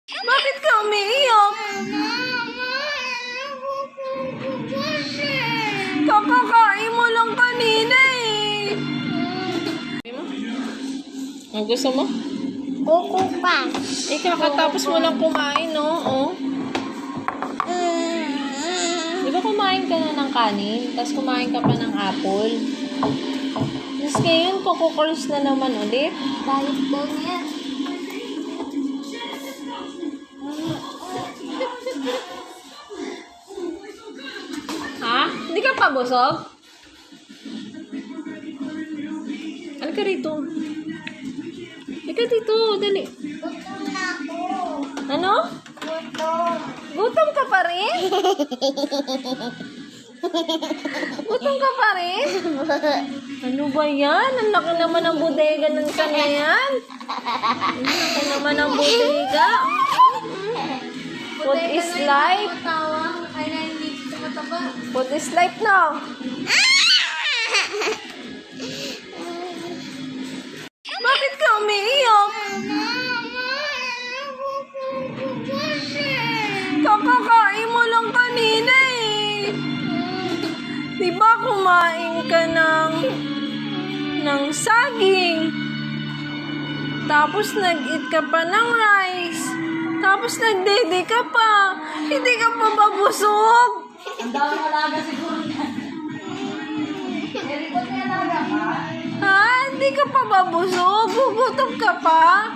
Bakit ka umiiyak? Kakakain mo lang kanina eh. Ang gusto mo? Kuko pa. Eh, kakatapos mo lang kumain, no? Oh. Di ba kumain ka na ng kanin? Tapos kumain ka pa ng apple? Tapos ngayon, kukukurse na naman ulit. Balik daw niya. Ha? Hindi ka pa busog? Halika rito. Halika dito, dali. Gutom na ako. Ano? Gutom. Gutom ka pa rin? Gutom ka pa rin? Ano ba yan? Ang laki naman ng bodega ng kanya yan. Ang laki naman ng bodega. Food is life. Ay na hindi tumataba. Food is life, no? Bakit ka umiiyak? Kakakain mo lang kanina eh. Di ba kumain ka ng saging? Tapos nag-eat ka pa ng rice. Tapos nagdede ka pa. Hindi ka pa babusog. Ang dami alaga siguro niya. Erikot niya alaga pa. Ha? Hindi ka pa babusog? Gugutom ka pa?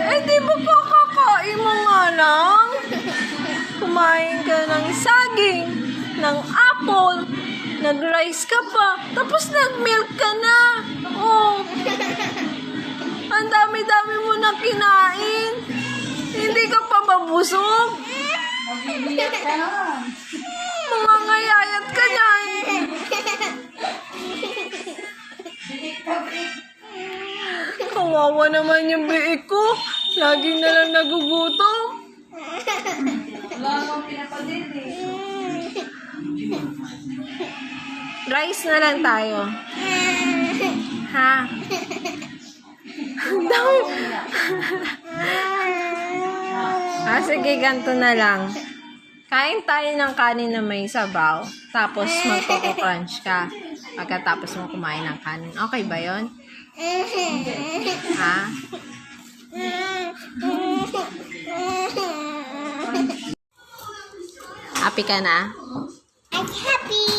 Eh, di ba kakakain mo nga lang? Kumain ka ng saging, ng apple, nag-rice ka pa, tapos nag-milk ka na. Oh. Ang dami-dami mo na kinain. Hindi ka pa babusog. Mabibiyak ka naman. Mga ngayayat ka yan. Kawawa naman yung biik ko. Lagi na lang nagugutom. Wala akong pinapalit eh. Rice na lang tayo. Ha? Ang dami. Sige, ganito na lang. Kain tayo ng kanin na may sabaw. Tapos magkoko-crunch ka. Pagkatapos mo kumain ng kanin. Okay ba yon? Ha? Happy ka na? I'm happy.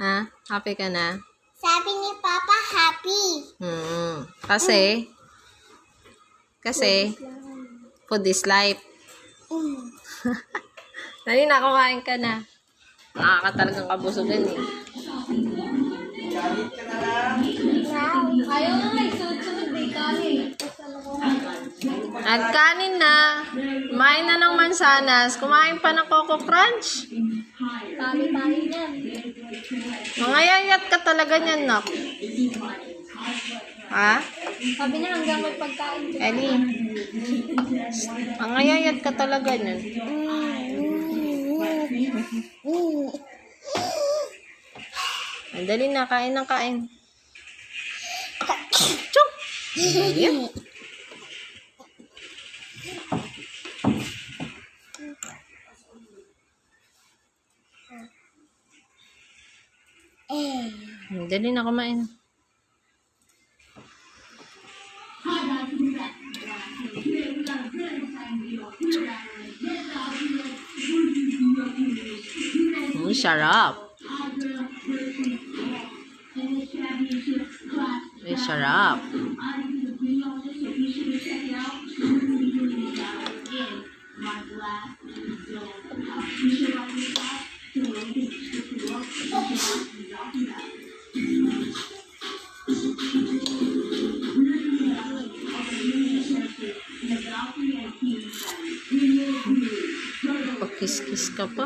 Ha? Happy ka na? Sabi ni Papa, happy. Kasi, food is life. Dali na, kumain ka na. Nakakatalagang kabusugan eh. Ayaw nga, sunod-sunod may kanin. At kanin na. Kumain na ng mansanas. Kumain pa ng Coco Crunch. Tali-tali yan. Mangayayat ka talaga niyan, nak. Ha? Sabi niya hanggang may pagkain. Ellie. Mangayayat ka talaga niyan. Dali na, kain ng kain. Chuk! Ayan. Dali na, kumain. Sarap. Sarap. Pagkis-kis ka pa.